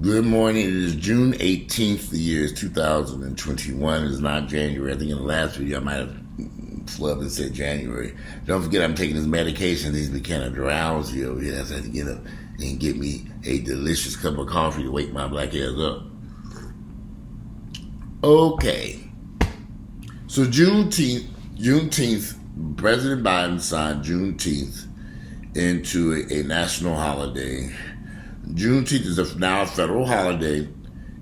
Good morning. It is June 18th. The year is 2021. It's not January. I think in the last video I might have flubbed and said January. Don't forget I'm taking this medication. These be kind of drowsy over here. So I have to get up and get me a delicious cup of coffee to wake my black ass up. Okay. So Juneteenth, President Biden signed Juneteenth into a national holiday. Juneteenth is now a federal holiday in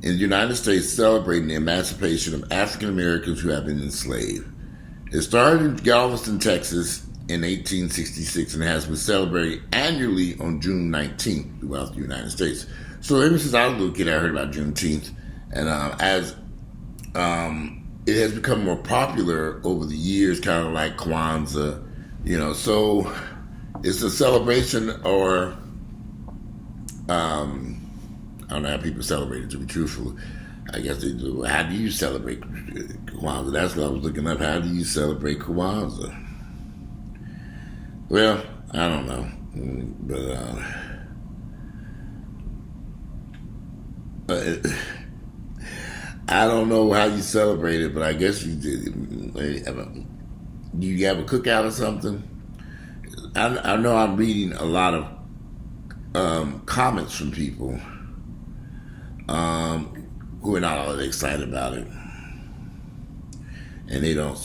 the United States celebrating the emancipation of African Americans who have been enslaved. It started in Galveston, Texas in 1866 and has been celebrated annually on June 19th throughout the United States. So ever since I was a little kid, I heard about Juneteenth. And it has become more popular over the years, kind of like Kwanzaa, so it's a celebration or I don't know how people celebrate it, to be truthful. I guess they do. How do you celebrate Kwanzaa? That's what I was looking up. How do you celebrate Kwanzaa? Well, I don't know. But I don't know how you celebrate it, but I guess you did. Do you have a cookout or something? I know I'm reading a lot of comments from people who are not all that excited about it, and they don't.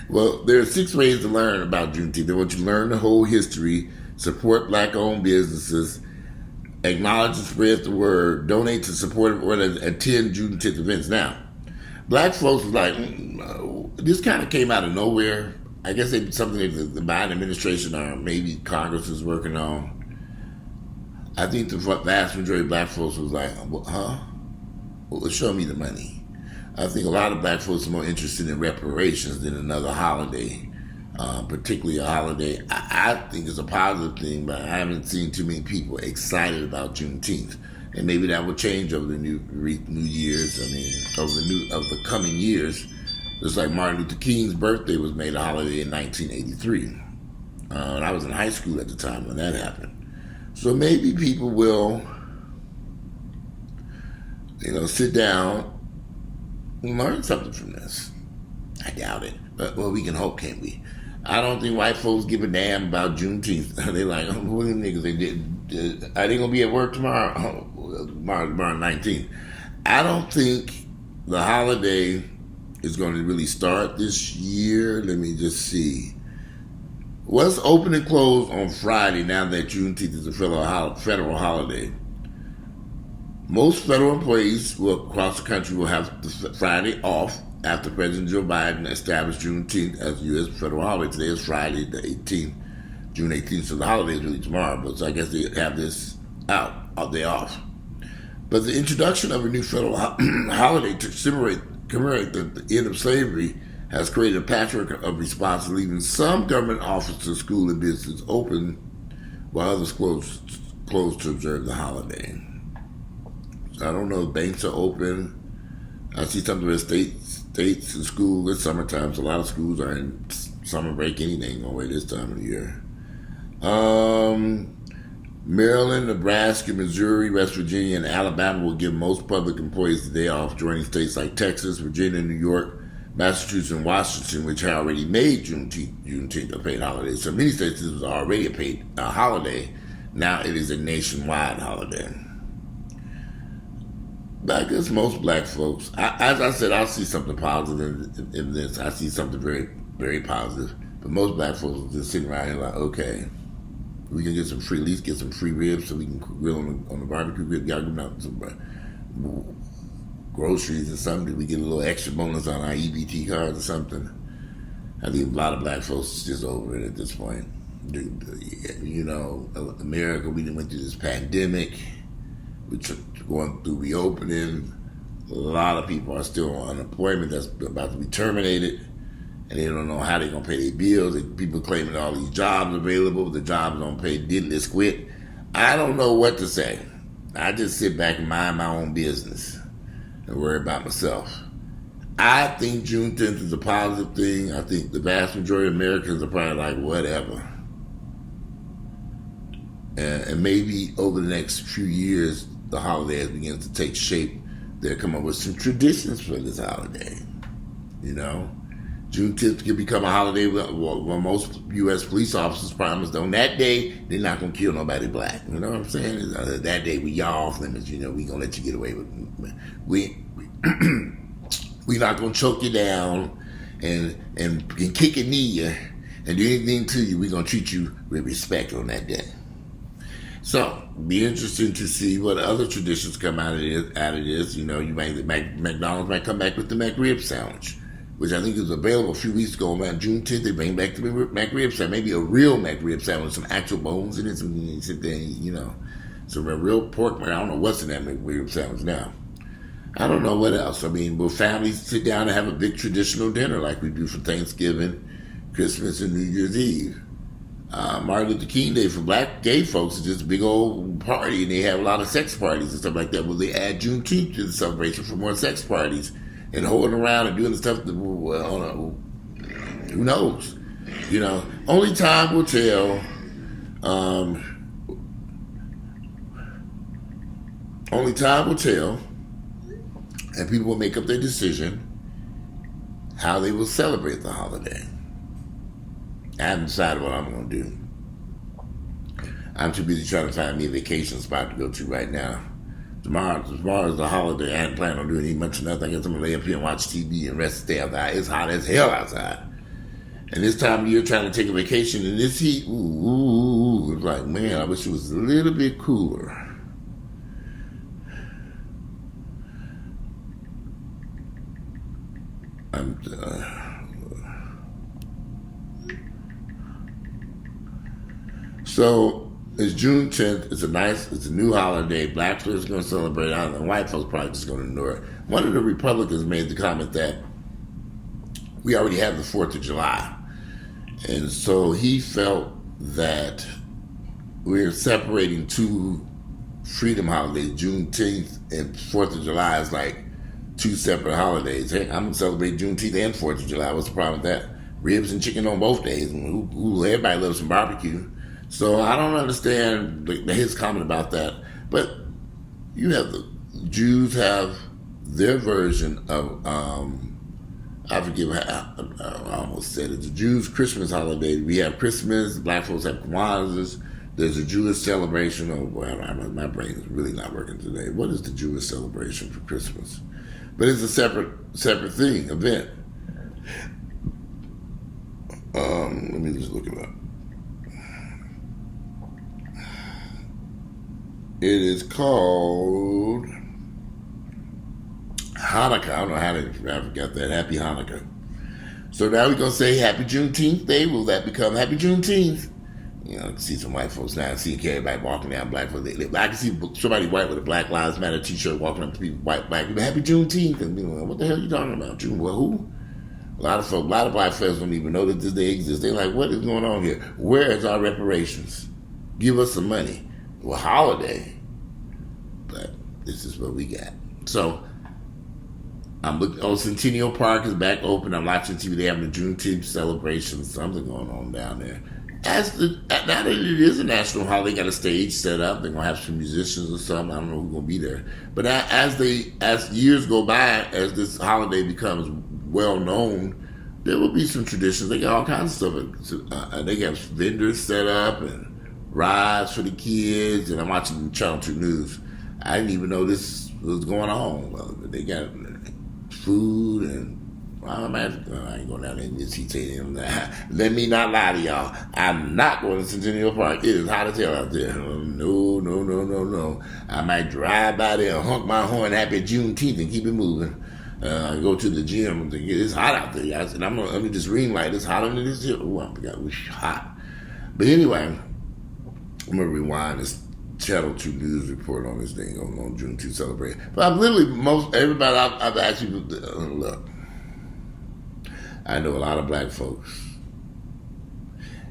Well, there are 6 ways to learn about Juneteenth. They want you to learn the whole history, support black-owned businesses, acknowledge and spread the word, donate to support or attend Juneteenth events. Now, black folks was like, this kind of came out of nowhere. I guess it's something that the Biden administration or maybe Congress is working on. I think the vast majority of black folks was like, huh? Well, show me the money. I think a lot of black folks are more interested in reparations than another holiday, particularly a holiday. I think it's a positive thing, but I haven't seen too many people excited about Juneteenth. And maybe that will change over the new years. I mean, over the coming years. Just like Martin Luther King's birthday was made a holiday in 1983. And I was in high school at the time when that happened. So maybe people will, sit down and learn something from this. I doubt it. But, well, we can hope, can't we? I don't think white folks give a damn about Juneteenth. They're like, who are them niggas? Are they going to be at work tomorrow? Tomorrow 19th. I don't think the holiday is going to really start this year. Let me just see. What's open and closed on Friday now that Juneteenth is a federal holiday? Most federal employees across the country will have the Friday off after President Joe Biden established Juneteenth as a U.S. federal holiday. Today is Friday, the 18th, June 18th, so the holiday is really tomorrow, but so I guess they have this out, day off. But the introduction of a new federal holiday to commemorate the end of slavery has created a patchwork of responses, leaving some government offices, schools, and businesses open while others closed to observe the holiday. So I don't know if banks are open. I see something with states and schools. It's summertime, so a lot of schools are in summer break. Anything away this time of the year. Maryland, Nebraska, Missouri, West Virginia, and Alabama will give most public employees the day off, joining states like Texas, Virginia, New York, Massachusetts, and Washington, which had already made Juneteenth a paid holiday. So many states this was already a holiday. Now it is a nationwide holiday. But I guess most black folks, as I said, I see something positive in this. I see something very, very positive. But most black folks are just sitting around here like, okay, we can get some free, at least get some free ribs so we can grill on the barbecue grill. Y'all give out some groceries or something. We get a little extra bonus on our EBT cards or something. I think a lot of black folks is just over it at this point. America, we went through this pandemic. We're going through reopening. A lot of people are still on unemployment that's about to be terminated. And they don't know how they're going to pay their bills. People claiming all these jobs available. The jobs don't pay. Let's quit. I don't know what to say. I just sit back and mind my own business and worry about myself. I think Juneteenth is a positive thing. I think the vast majority of Americans are probably like, whatever. And maybe over the next few years, the holiday has begun to take shape. They'll come up with some traditions for this holiday. You know? Juneteenth can become a holiday where most U.S. police officers promised on that day they're not going to kill nobody black. You know what I'm saying? That day we y'all off limits. You know, we going to let you get away with it. We're not going to choke you down and kick and knee you and do anything to you. We're going to treat you with respect on that day. So, be interesting to see what other traditions come out of this. You know, McDonald's might come back with the McRib sandwich, which I think was available a few weeks ago. Around Juneteenth, they bring back the McRib sandwich, maybe a real McRib sandwich, some actual bones in it, some sit there, you know, some real pork. I don't know what's in that McRib sandwich now. I don't know what else. I mean, will families sit down and have a big traditional dinner like we do for Thanksgiving, Christmas, and New Year's Eve? Martin Luther King Day for black gay folks is just a big old party, and they have a lot of sex parties and stuff like that. Will they add Juneteenth to the celebration for more sex parties and holding around and doing the stuff that, who knows? You know, only time will tell. Only time will tell, and people will make up their decision how they will celebrate the holiday. I haven't decided what I'm going to do. I'm too busy trying to find me a vacation spot to go to right now. Tomorrow is the holiday. I hadn't planned on doing much of nothing. I guess I'm going to lay up here and watch TV and rest and stay outside. It's hot as hell outside. And this time of year, trying to take a vacation in this heat, it's like, man, I wish it was a little bit cooler. So it's June 10th. It's a new holiday. Black folks are going to celebrate it, and white folks probably just going to ignore it. One of the Republicans made the comment that we already have the 4th of July. And so he felt that we're separating two freedom holidays, Juneteenth and 4th of July, is like two separate holidays. Hey, I'm going to celebrate Juneteenth and 4th of July. What's the problem with that? Ribs and chicken on both days. Everybody loves some barbecue. So I don't understand his comment about that. But you have the Jews have their version of, I forget, I almost said it, the Jews' Christmas holiday. We have Christmas, black folks have Kwanzaa. There's a Jewish celebration of, well, my brain is really not working today. What is the Jewish celebration for Christmas? But it's a separate thing, event. Let me just look it up. It is called Hanukkah. I don't know how to, I forgot that. Happy Hanukkah. So now we're going to say Happy Juneteenth Day. Will that become Happy Juneteenth? You know, I can see some white folks now. I see everybody walking down black folks. I can see somebody white with a Black Lives Matter t-shirt walking up to people, white black people. Happy Juneteenth. And you know, what the hell are you talking about? June? Well, who? A lot of black folks don't even know that they exist. They're like, what is going on here? Where is our reparations? Give us some money. Well, holiday. But this is what we got. So I'm looking. Oh, Centennial Park is back open. I'm watching TV. They're having a Juneteenth celebration. Something going on down there. Now that it is a national holiday, they got a stage set up. They're gonna have some musicians or something. I don't know who's gonna be there. But as years go by, as this holiday becomes well known, there will be some traditions. They got all kinds of stuff. They got vendors set up and rides for the kids. And I'm watching Channel 2 News. I didn't even know this was going on. Well, they got food and I ain't going down there and just say them. Let me not lie to y'all. I'm not going to Centennial Park. It is hot as hell out there. No. I might drive by there and honk my horn Happy Juneteenth and keep it moving. Go to the gym. It's hot out there, guys. And I'm under this ring light. It's hot under this hill. Oh, I forgot it was hot. But anyway, I'm going to rewind this Channel 2 News report on this thing on Juneteenth celebration. But I've literally, everybody I've asked people, look, I know a lot of black folks.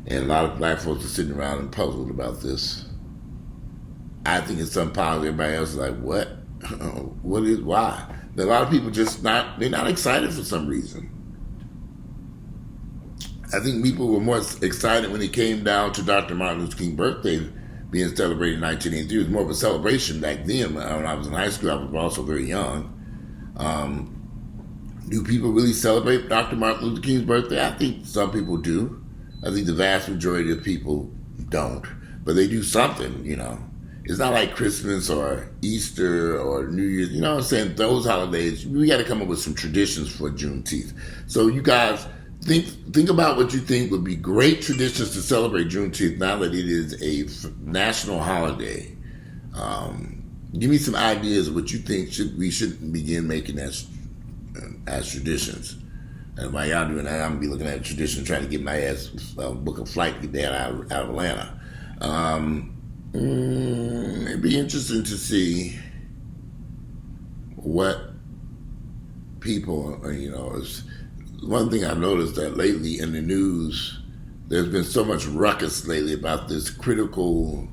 And a lot of black folks are sitting around and puzzled about this. I think it's some positive. Everybody else is like, what? Why? A lot of people they're not excited for some reason. I think people were more excited when it came down to Dr. Martin Luther King's birthday being celebrated in 1983. It was more of a celebration back then. When I was in high school, I was also very young. Do people really celebrate Dr. Martin Luther King's birthday? I think some people do. I think the vast majority of people don't. But they do something, you know. It's not like Christmas or Easter or New Year's. You know what I'm saying? Those holidays, we got to come up with some traditions for Juneteenth. So you guys, think about what you think would be great traditions to celebrate Juneteenth now that it is a national holiday. Give me some ideas of what you think we should begin making as traditions. And while y'all doing that, I'm going to be looking at a tradition, trying to get my ass book a flight to get out of Atlanta. It'd be interesting to see what people, one thing I've noticed that lately in the news, there's been so much ruckus lately about this critical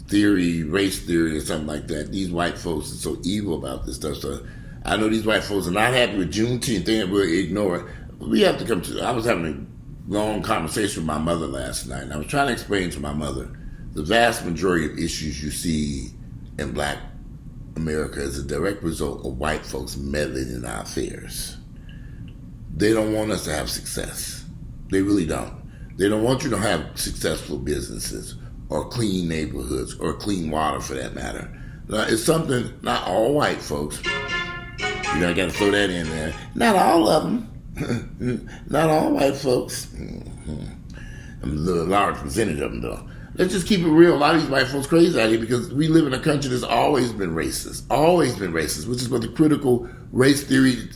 theory, race theory or something like that. These white folks are so evil about this stuff. So I know these white folks are not happy with Juneteenth. They will ignore it. We have to come to, I was having a long conversation with my mother last night, and I was trying to explain to my mother the vast majority of issues you see in Black America is a direct result of white folks meddling in our affairs. They don't want us to have success. They really don't. They don't want you to have successful businesses or clean neighborhoods or clean water for that matter. Now, it's something not all white folks, I got to throw that in there. Not all of them. Not all white folks. A large percentage of them though. Let's just keep it real. A lot of these white folks crazy out here because we live in a country that's always been racist, which is what the critical race theory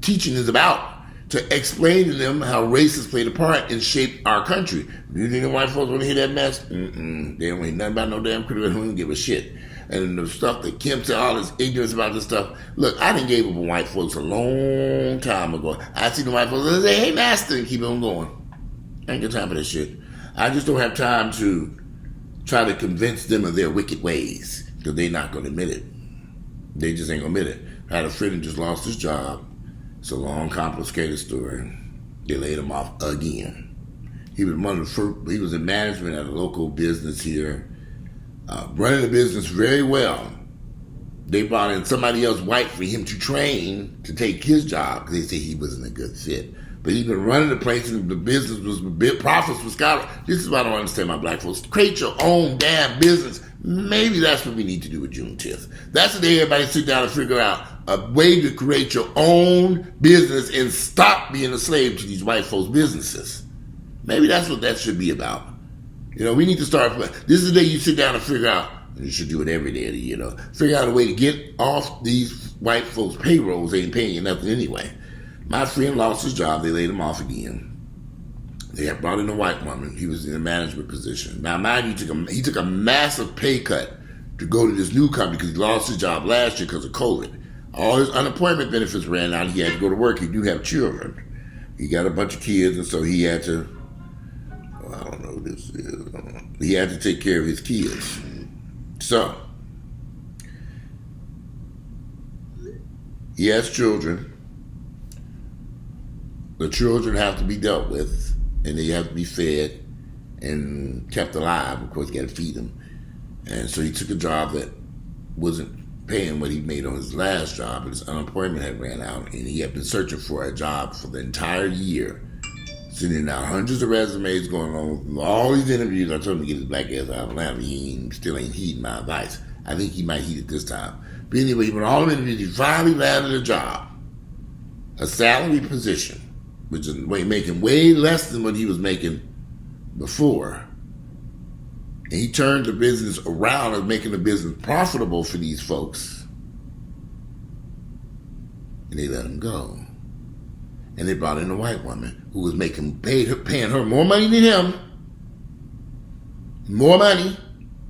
teaching is about, to explain to them how racists played a part and shaped our country. Do you think the white folks want to hear that mess? They don't hear nothing about no damn critical. They don't give a shit. And the stuff that Kim said, all this ignorance about this stuff. Look, I done gave up on white folks a long time ago. I see the white folks and say, hey, master, and keep on going. I ain't got time for that shit. I just don't have time to try to convince them of their wicked ways because they're not going to admit it. They just ain't going to admit it. I had a friend who just lost his job. It's a long, complicated story. They laid him off again. He was he was in management at a local business here, running the business very well. They brought in somebody else white for him to train to take his job because they said he wasn't a good fit. But he's been running the place and the business was profits was skyrocketing. This is why I don't understand my black folks. Create your own damn business. Maybe that's what we need to do with Juneteenth. That's the day everybody sit down and figure out a way to create your own business and stop being a slave to these white folks' businesses. Maybe that's what that should be about. We need to start. This is the day you sit down and figure out, and you should do it every day of the year, figure out a way to get off these white folks' payrolls. They ain't paying you nothing anyway. My friend lost his job. They laid him off again. They had brought in a white woman. He was in a management position. Now, mind you, he took a massive pay cut to go to this new company because he lost his job last year because of COVID. All his unemployment benefits ran out. He had to go to work. He do have children. He got a bunch of kids, and so he had to, I don't know what this is. He had to take care of his kids. So, he has children. The children have to be dealt with, and they have to be fed and kept alive. Of course, you got to feed them. And so he took a job that wasn't paying what he made on his last job, but his unemployment had ran out, and he had been searching for a job for the entire year, sending out hundreds of resumes, going on all these interviews. I told him to get his black ass out of Atlanta. He still ain't heeding my advice. I think he might heed it this time. But anyway, he went all the interviews. He finally landed a job, a salary position, which is making way less than what he was making before. And he turned the business around and making the business profitable for these folks. And they let him go. And they brought in a white woman who was paying her more money than him. More money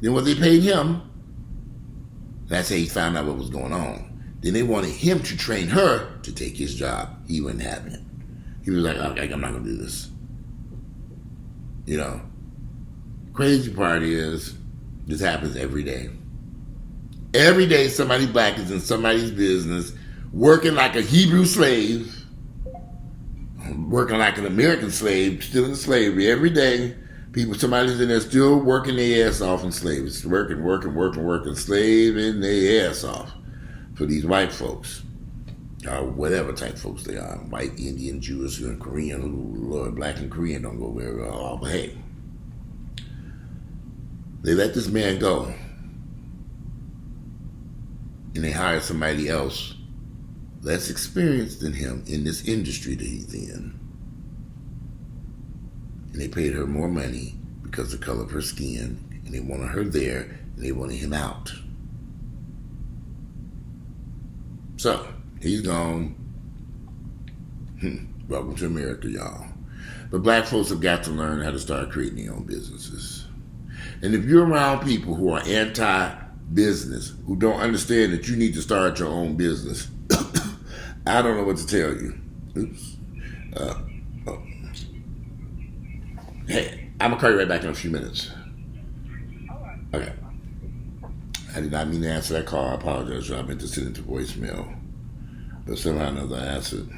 than what they paid him. That's how he found out what was going on. Then they wanted him to train her to take his job. He wasn't having it. He was like, okay, I'm not going to do this. Crazy part is, this happens every day. Every day somebody black is in somebody's business, working like a Hebrew slave, working like an American slave, still in slavery. Every day, somebody's in there still working their ass off in slavery. Working, slaving their ass off for these white folks. Whatever type folks they are, white, Indian, Jewish, and Korean. Ooh, Lord, black and Korean don't go very well. But hey, they let this man go, and they hire somebody else less experienced than him in this industry that he's in. And they paid her more money because of the color of her skin, and they wanted her there, and they wanted him out. So, he's gone. Welcome to America, y'all. But black folks have got to learn how to start creating their own businesses. And if you're around people who are anti-business, who don't understand that you need to start your own business, I don't know what to tell you. Oops. Hey, I'm going to call you right back in a few minutes. Okay. I did not mean to answer that call. I apologize. I meant to send it to voicemail. But somehow or another I answered.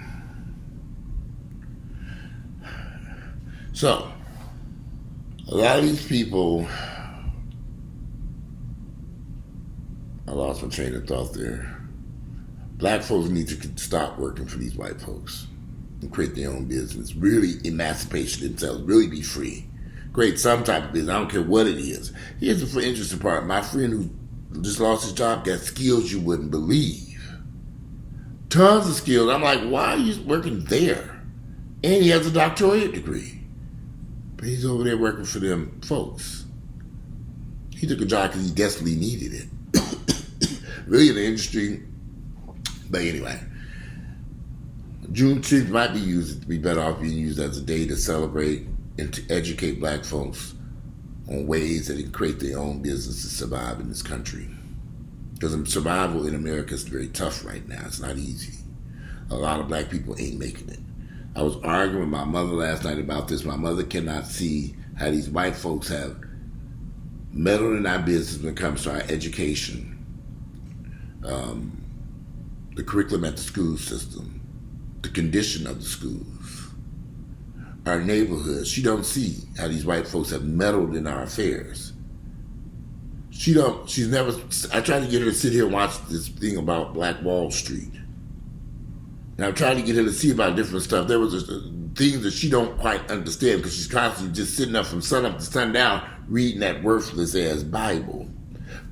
So, a lot of these people, I lost my train of thought there. Black folks need to stop working for these white folks and create their own business. Really emancipate themselves. Really be free. Create some type of business. I don't care what it is. Here's the interesting part. My friend who just lost his job got skills you wouldn't believe. Tons of skills. I'm like, why are you working there? And he has a doctorate degree. But he's over there working for them folks. He took a job because he desperately needed it. Really in the industry. But anyway, Juneteenth might be better off being used as a day to celebrate and to educate black folks on ways that they can create their own business to survive in this country. Because survival in America is very tough right now. It's not easy. A lot of black people ain't making it. I was arguing with my mother last night about this. My mother cannot see how these white folks have meddled in our business when it comes to our education, the curriculum at the school system, the condition of the schools, our neighborhoods. She don't see how these white folks have meddled in our affairs. I tried to get her to sit here and watch this thing about Black Wall Street. And I'm trying to get her to see about different stuff. There was things that she don't quite understand because she's constantly just sitting up from sun up to sundown reading that worthless ass Bible.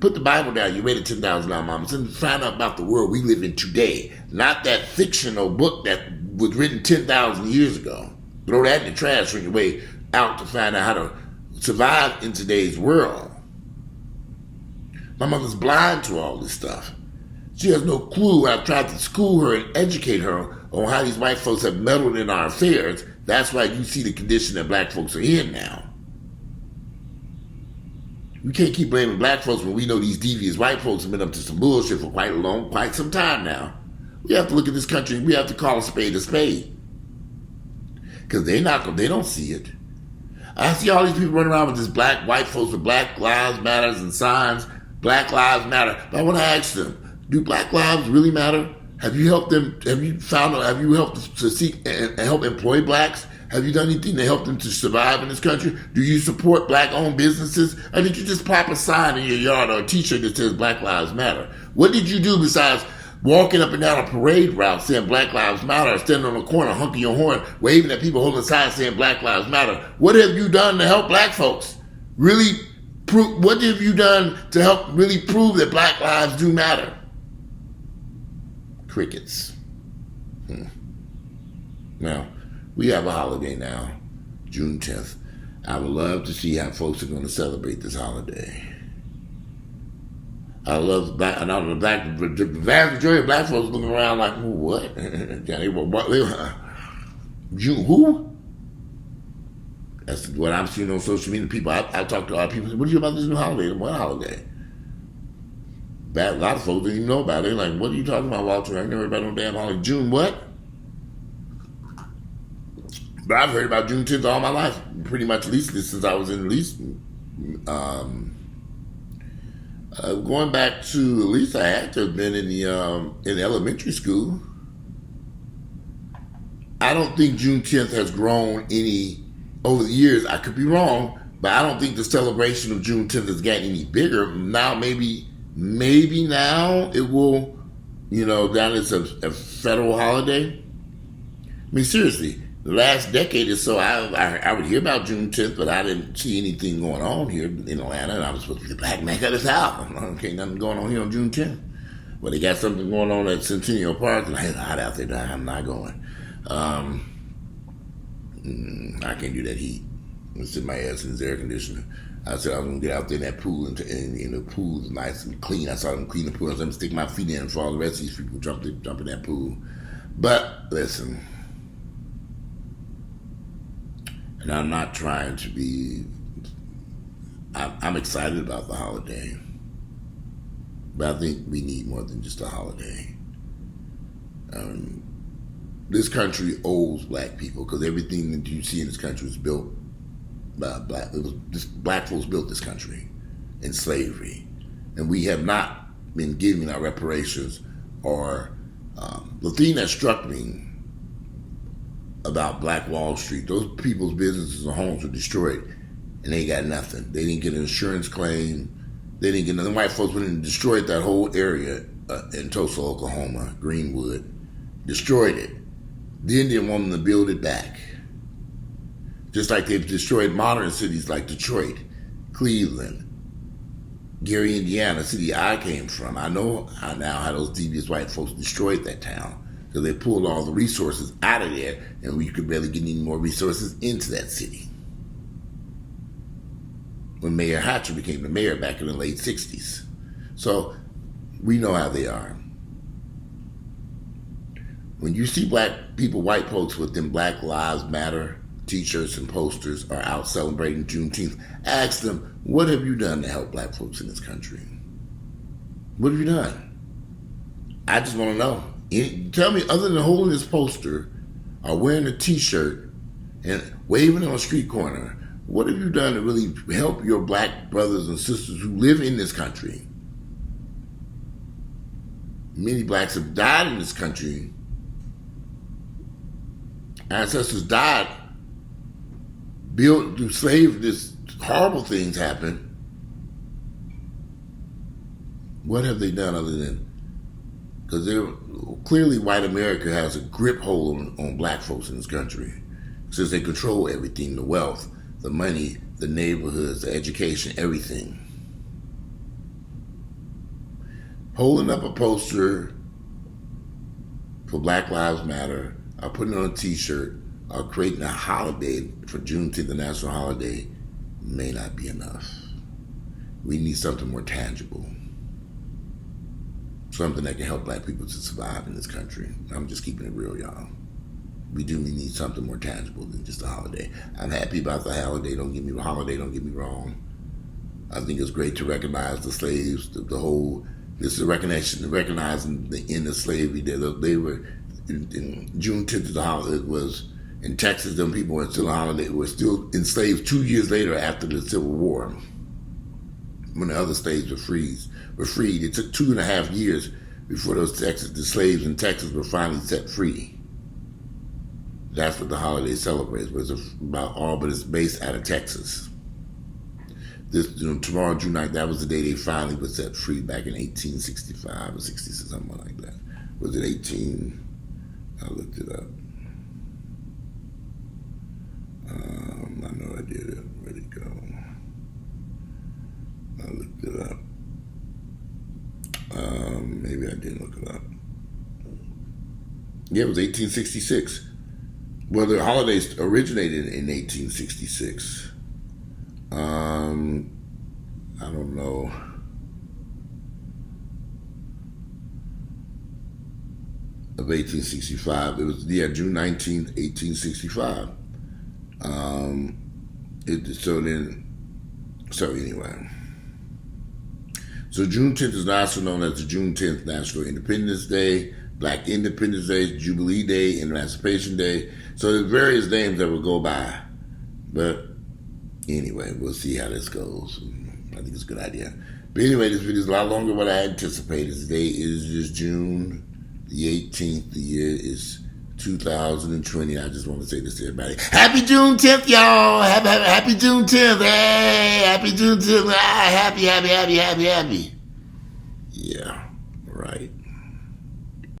Put the Bible down. You read it 10,000 times, mama. And find out about the world we live in today. Not that fictional book that was written 10,000 years ago. Throw that in the trash on your way out to find out how to survive in today's world. My mother's blind to all this stuff. She has no clue. I've tried to school her and educate her on how these white folks have meddled in our affairs. That's why you see the condition that black folks are in now. We can't keep blaming black folks when we know these devious white folks have been up to some bullshit for quite some time now. We have to look at this country and we have to call a spade a spade. Because they don't see it. I see all these people running around with this white folks with Black Lives Matters and signs. Black Lives Matter. But I want to ask them, do black lives really matter? Have you helped them? Have you helped to seek and help employ blacks? Have you done anything to help them to survive in this country? Do you support black-owned businesses? Or did you just pop a sign in your yard or a t-shirt that says Black Lives Matter? What did you do besides walking up and down a parade route saying Black Lives Matter, or standing on a corner honking your horn, waving at people holding signs saying Black Lives Matter? What have you done to help black folks? What have you done to help really prove that black lives do matter? Crickets. Now, we have a holiday now, Juneteenth. I would love to see how folks are going to celebrate this holiday. I love black, and the vast majority of black folks looking around like, what? Who? That's what I'm seeing on social media. People, I talk to a lot of people. What do you about this new holiday? What holiday? A lot of folks didn't even know about it. They're like, what are you talking about, Walter? I never heard about no damn holiday. June what? But I've heard about Juneteenth all my life, pretty much, at least since I was in at least Going back to, at least I had to have been in elementary school. I don't think Juneteenth has grown any over the years. I could be wrong, but I don't think the celebration of Juneteenth has gotten any bigger. Now, maybe now it will, that is a federal holiday. I mean, seriously, the last decade or so, I would hear about Juneteenth, but I didn't see anything going on here in Atlanta, and I was supposed to be the black man of the South. Okay, nothing going on here on Juneteenth. But they got something going on at Centennial Park, and it's hot out there. I'm not going. I can't do that heat. I'm sit my ass in his air conditioner. I said I was gonna get out there in that pool, and the pool is nice and clean. I saw them clean the pool. I was gonna stick my feet in for all the rest of these people jump in that pool. But listen, and I'm not trying to be. I'm excited about the holiday, but I think we need more than just a holiday. This country owes black people, because everything that you see in this country was built by black. Black folks built this country in slavery, and we have not been giving our reparations. Or the thing that struck me about Black Wall Street, those people's businesses and homes were destroyed, and they got nothing. They didn't get an insurance claim. They didn't get nothing. White folks went and destroyed that whole area in Tulsa, Oklahoma, Greenwood, destroyed it. Then they want them to build it back. Just like they've destroyed modern cities like Detroit, Cleveland, Gary, Indiana, city I came from. I know now how those devious white folks destroyed that town, because they pulled all the resources out of there, and we could barely get any more resources into that city. When Mayor Hatcher became the mayor back in the late 60s. So we know how they are. When you see black people, white folks with them Black Lives Matter t-shirts and posters are out celebrating Juneteenth, ask them, what have you done to help black folks in this country? What have you done? I just want to know. Tell me, other than holding this poster or wearing a t-shirt and waving on a street corner, what have you done to really help your black brothers and sisters who live in this country? Many blacks have died in this country. Ancestors died, built through slavery. This horrible things happen. What have they done other than? Because clearly white America has a grip hold on black folks in this country, since they control everything: the wealth, the money, the neighborhoods, the education, everything. Holding up a poster for Black Lives Matter, or putting on a t-shirt, or creating a holiday for Juneteenth, the national holiday, may not be enough. We need something more tangible. Something that can help black people to survive in this country. I'm just keeping it real, y'all. We need something more tangible than just a holiday. I'm happy about the holiday, don't get me wrong. I think it's great to recognize the slaves, this is a recognition, recognizing the end of slavery. They were, in Juneteenth is the holiday. It was in Texas, them people were still on holiday, were still enslaved 2 years later after the Civil War, when the other slaves were freed. It took 2.5 years before the slaves in Texas were finally set free. That's what the holiday celebrates, but it's about all, but it's based out of Texas. Tomorrow, June 9th, that was the day they finally were set free, back in 1865 or 66, something like that. Was it 18? I looked it up. I know I did it. Where'd it go? I looked it up. Maybe I didn't look it up. Yeah, it was 1866. Well, the holidays originated in 1866. I don't know. Of 1865. It was, June 19th, 1865. Anyway. So Juneteenth is also known as the Juneteenth National Independence Day, Black Independence Day, Jubilee Day, Emancipation Day. So there's various names that will go by. But anyway, we'll see how this goes. I think it's a good idea. But anyway, this video is a lot longer than what I anticipated. Today is just June the 18th. The year is 2020. I just want to say this to everybody. Happy Juneteenth, y'all. Happy Juneteenth. Hey, happy Juneteenth. Happy. Yeah, right.